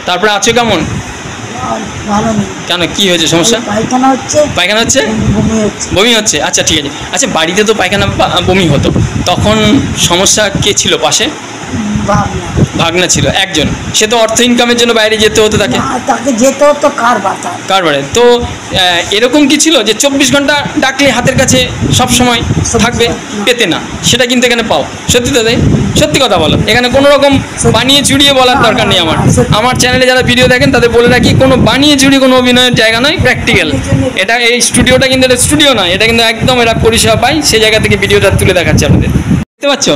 তারপরে আছো কেমন? ভালো নেই। কেন, কি হয়েছে সমস্যা? পায়খানা হচ্ছে। পায়খানা হচ্ছে, বমি হচ্ছে। আচ্ছা ঠিক আছে। আচ্ছা বাড়িতে তো পায়খানা বমি হতো, তখন সমস্যা কে ছিল পাশে? ভাগনা ছিল একজন, সে তো অর্থ ইনকামের জন্য বাইরে যেতে হতো তাকে যেতে হতো কারবারে। তো এরকম কি ছিল যে 24 ঘন্টা ডাকলে হাতের কাছে সব সময় থাকবে? পেতে না, সেটা কিন্তু এখানে পাও। সত্যি তো তাই, সত্যি কথা বলো। এখানে কোনো রকম বানিয়ে চুড়িয়ে বলার দরকার নেই। আমার চ্যানেলে যারা ভিডিও দেখেন তাদের বলে রাখি, কোনো বানিয়ে চুড়িয়ে কোনো অভিনয়ের জায়গা নয়, প্র্যাকটিক্যাল। এটা এই স্টুডিওটা কিন্তু এটা স্টুডিও নয়, এটা কিন্তু একদম এরা পরিষেবা পায়, সেই জায়গা থেকে ভিডিওটা তুলে দেখাচ্ছে আপনাদের। দেখতে পাচ্ছ?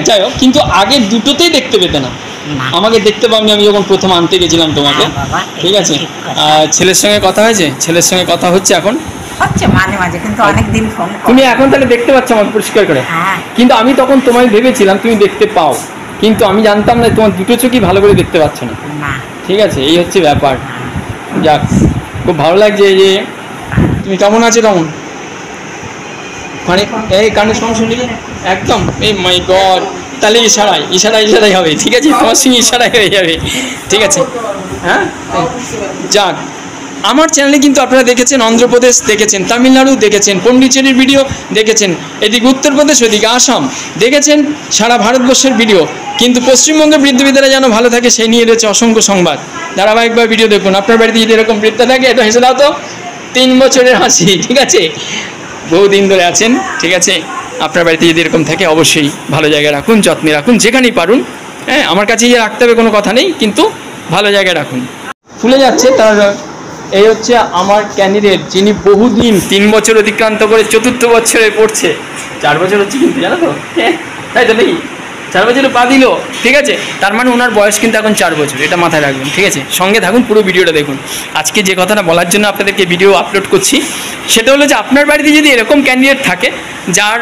যাই হোক, কিন্তু আগে দুটোতেই দেখতে পেতে না। আমাকে দেখতে পাবনি আমি যখন প্রথম আনতে গেছিলাম তোমাকে। ঠিক আছে, ছেলের সঙ্গে কথা হয়েছে? ছেলের সঙ্গে কথা হচ্ছে এখন, মাঝে মাঝে, কিন্তু অনেকদিন ফোন। তুমি এখন তাহলে দেখতে পাচ্ছ আমার পরিষ্কার করে? কিন্তু আমি তখন তোমায় ভেবেছিলাম তুমি দেখতে পাও, কিন্তু আমি জানতাম না তোমার দুটো চোখই ভালো করে দেখতে পাচ্ছ না। ঠিক আছে, এই হচ্ছে ব্যাপার। যাক, খুব ভালো লাগছে যে তুমি কেমন আছো। কেমন মানে এই কানের সমস্যা নেই একদম? এই মাই গড, তাহলে ইশারাই হবে। ঠিক আছে, তোমার সঙ্গে ইশারাই হয়ে যাবে। ঠিক আছে, হ্যাঁ। যাক, আমার চ্যানেলে কিন্তু আপনারা দেখেছেন অন্ধ্রপ্রদেশ দেখেছেন, তামিলনাড়ু দেখেছেন, পন্ডিচেরির ভিডিও দেখেছেন, এদিকে উত্তরপ্রদেশ, ওইদিকে আসাম দেখেছেন, সারা ভারতবর্ষের ভিডিও। কিন্তু পশ্চিমবঙ্গের বৃদ্ধ-বৃদ্ধারা যেন ভালো থাকে সেই নিয়ে রয়েছে অসংখ্য সংবাদ। ধারাবাহিকভাবে ভিডিও দেখুন। আপনার বাড়িতে যদি এরকম বৃদ্ধ থাকে, এটা হেসে দাও তো, 3 বছরের হাসি। ঠিক আছে, বহুদিন ধরে আছেন। ঠিক আছে, আপনার বাড়িতে যদি এরকম থাকে অবশ্যই ভালো জায়গায় রাখুন, যত্নে রাখুন, যেখানেই পারুন। হ্যাঁ, আমার কাছে গিয়ে রাখতে হবে কোনো কথা নেই, কিন্তু ভালো জায়গায় রাখুন। ফুলে যাচ্ছে তার এই হচ্ছে আমার ক্যান্ডিডেট, যিনি বহুদিন 3 বছর অতিক্রান্ত করে 4র্থ বছরে পড়ছে। 4 বছর হচ্ছে কিন্তু, জানো তো? তাই তো নাকি? 4 বছরে পা দিল। ঠিক আছে, তার মানে ওনার বয়স কিন্তু এখন 4 বছর, এটা মাথায় রাখবেন। ঠিক আছে, সঙ্গে থাকুন, পুরো ভিডিওটা দেখুন। আজকে যে কথাটা বলার জন্য আপনাদেরকে ভিডিও আপলোড করছি, সেটা হলো যে আপনার বাড়িতে যদি এরকম ক্যান্ডিডেট থাকে যার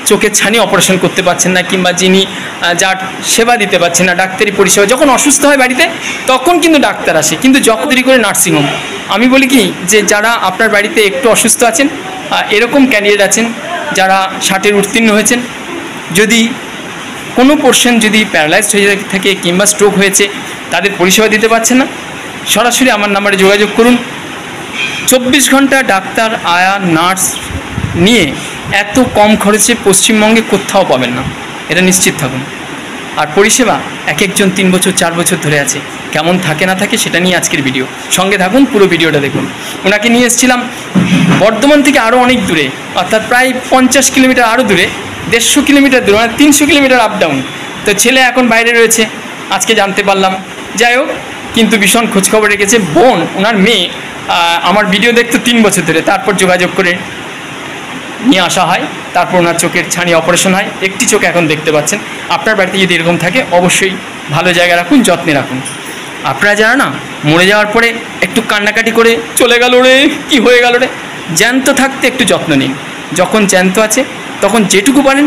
চোখের ছানি অপারেশন করতে পারছেন না, কিংবা যিনি যার সেবা দিতে পারছেন না, ডাক্তারি পরিষেবা, যখন অসুস্থ হয় বাড়িতে তখন কিন্তু ডাক্তার আসে, কিন্তু যখন দেরি করে নার্সিংহোম। আমি বলি কি, যে যারা আপনার বাড়িতে একটু অসুস্থ আছেন, এরকম ক্যান্ডিডেট আছেন যারা 60-এর উত্তীর্ণ হয়েছেন, যদি কোনো পোর্শন যদি প্যারালাইজড হয়ে থাকে কিংবা স্ট্রোক হয়েছে, তাদের পরিষেবা দিতে পারছেন না, সরাসরি আমার নাম্বারে যোগাযোগ করুন। 24 ঘন্টা ডাক্তার, আয়া, নার্স নিয়ে এত কম খরচে পশ্চিমবঙ্গে কোথাও পাবেন না, এটা নিশ্চিত থাকুন। আর পরিষেবা এক একজন 3 বছর 4 বছর ধরে আছে, কেমন থাকে না থাকে সেটা নিয়ে আজকের ভিডিও। সঙ্গে থাকুন, পুরো ভিডিওটা দেখুন। ওনাকে নিয়ে এসেছিলাম বর্ধমান থেকে আরও অনেক দূরে, অর্থাৎ প্রায় 50 কিলোমিটার আরও দূরে, 150 কিলোমিটার দূরে, মানে 300 কিলোমিটার আপ ডাউন। তো ছেলে এখন বাইরে রয়েছে, আজকে জানতে পারলাম। যাই হোক, কিন্তু ভীষণ খোঁজখবর রেখেছে। বোন, ওনার মেয়ে আমার ভিডিও দেখতো 3 বছর ধরে, তারপর যোগাযোগ করে নিয়ে আসা হয়, তারপর ওনার চোখের ছানি অপারেশন হয়, একটি চোখ এখন দেখতে পাচ্ছেন। আপনার বাড়িতে যদি এরকম থাকে অবশ্যই ভালো জায়গায় রাখুন, যত্নে রাখুন। আপনারা যারা না মরে যাওয়ার পরে একটু কান্নাকাটি করে চলে গেল রে, কি হয়ে গেল রে, জ্যান্ত থাকতে একটু যত্ন নিন। যখন জ্যান্ত আছে তখন যেটুকু পারেন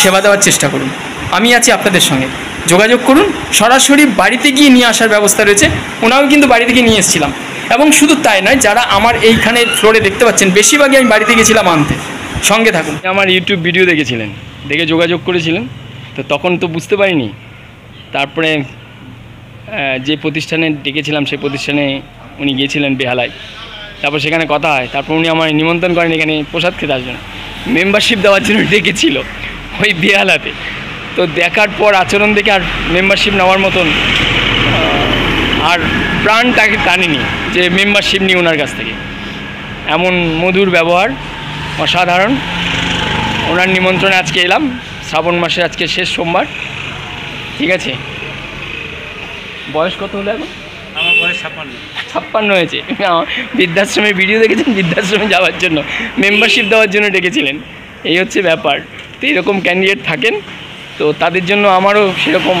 সেবা দেওয়ার চেষ্টা করুন। আমি আছি আপনাদের সঙ্গে, যোগাযোগ করুন। সরাসরি বাড়িতে গিয়ে নিয়ে আসার ব্যবস্থা রয়েছে, ওনাও কিন্তু বাড়ি থেকে নিয়ে এসেছিলাম। এবং শুধু তাই নয়, যারা আমার এইখানে ফ্লোরে দেখতে পাচ্ছেন, বেশিরভাগই আমি বাড়িতে গেছিলাম আনতে। সঙ্গে থাকুন। আমার ইউটিউব ভিডিও দেখেছিলেন, দেখে যোগাযোগ করেছিলেন, তো তখন তো বুঝতে পারিনি। তারপরে যে প্রতিষ্ঠানে ডেকেছিলাম সেই প্রতিষ্ঠানে উনি গিয়েছিলেন বেহালায়, তারপর সেখানে কথা হয়। তারপর উনি আমার নিমন্ত্রণ করেন এখানে প্রসাদ খেতে আসবেন, মেম্বারশিপ দেওয়ার জন্য ডেকেছিল ওই বেহালাতে। তো দেখার পর আচরণ দেখে আর মেম্বারশিপ নেওয়ার মতন আর প্রাণ তাকে টানেনি যে মেম্বারশিপ নিই ওনার কাছ থেকে। এমন মধুর ব্যবহার, অসাধারণ। ওনার নিমন্ত্রণে আজকে এলাম, শ্রাবণ মাসে আজকে শেষ সোমবার। ঠিক আছে, বয়স কত হলো এখন? আমার বয়স 56 হয়েছে। বৃদ্ধাশ্রমে ভিডিও দেখেছেন, বৃদ্ধাশ্রমে যাওয়ার জন্য মেম্বারশিপ দেওয়ার জন্য ডেকেছিলেন, এই হচ্ছে ব্যাপার। তো এরকম ক্যান্ডিডেট থাকেন, তো তাদের জন্য আমারও সেরকম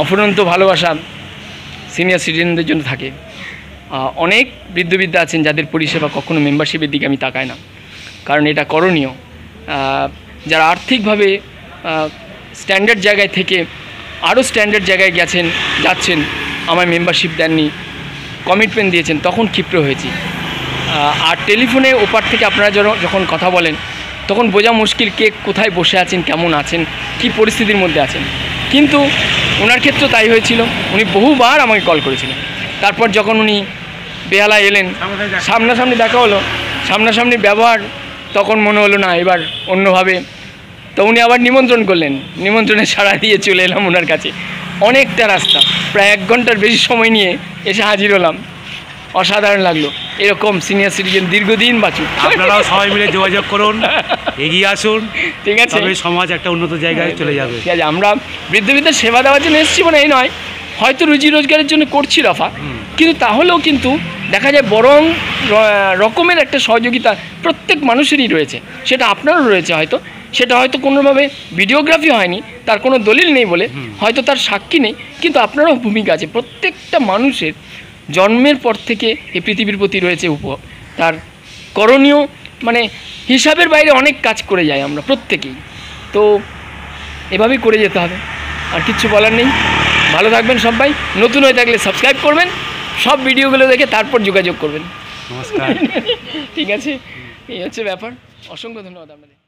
অফুরন্ত ভালোবাসা সিনিয়র সিটিজেনদের জন্য থাকে। অনেক বৃদ্ধ আছেন যাদের পরিষেবা কখনো মেম্বারশিপের দিকে আমি তাকাই না, কারণ এটা করণীয়। যারা আর্থিকভাবে স্ট্যান্ডার্ড জায়গায় থেকে আরও স্ট্যান্ডার্ড জায়গায় যাচ্ছেন, আমার মেম্বারশিপ দেননি, কমিটমেন্ট দিয়েছেন, তখন ক্ষিপ্র হয়েছি। আর টেলিফোনে ওপার থেকে আপনারা যখন কথা বলেন, তখন বোঝা মুশকিল কে কোথায় বসে আছেন, কেমন আছেন, কি পরিস্থিতির মধ্যে আছেন। কিন্তু ওনার ক্ষেত্রে তাই হয়েছিল, উনি বহুবার আমাকে কল করেছিলেন। তারপর যখন উনি বেহালা এলেন, সামনাসামনি দেখা হলো, সামনাসামনি ব্যবহার, তখন মনে হলো না এবার অন্যভাবে। তো উনি আবার নিমন্ত্রণ করলেন, নিমন্ত্রণে সাড়া দিয়ে চলে এলাম ওনার কাছে। অনেকটা রাস্তা, প্রায় 1 ঘন্টার বেশি সময় নিয়ে এসে হাজির হলাম। অসাধারণ লাগলো। এরকম সিনিয়র সিটিজেন দীর্ঘদিন বাঁচুক। আপনারাও সবাই মিলে যোগাযোগ করুন, এগিয়ে আসুন, ঠিক আছে, তবে সমাজ একটা উন্নত জায়গায় চলে যাবে। ঠিক আছে, আমরা বৃদ্ধ সেবা দেওয়ার জন্য এসেছি বলে এই নয়, হয়তো রুজি রোজগারের জন্য করছি রফা, কিন্তু তাহলেও কিন্তু দেখা যায় বরং রকমের একটা সহযোগিতা প্রত্যেক মানুষেরই রয়েছে। সেটা আপনারও রয়েছে, হয়তো সেটা হয়তো কোনোভাবে ভিডিওগ্রাফি হয়নি, তার কোনো দলিল নেই বলে, হয়তো তার সাক্ষী নেই, কিন্তু আপনারও ভূমিকা আছে। প্রত্যেকটা মানুষের জন্মের পর থেকে এই পৃথিবীর প্রতি রয়েছে তার করণীয়, মানে হিসাবের বাইরে অনেক কাজ করে যায় আমরা প্রত্যেকেই। তো এভাবেই করে যেতে হবে, আর কিচ্ছু বলার নেই। ভালো থাকবেন সবাই, নতুন হয়ে থাকলে সাবস্ক্রাইব করবেন, সব ভিডিওগুলো দেখে তারপর যোগাযোগ করবেন। নমস্কার। ঠিক আছে, এই হচ্ছে ব্যাপার। অসংখ্য ধন্যবাদ আপনাদের।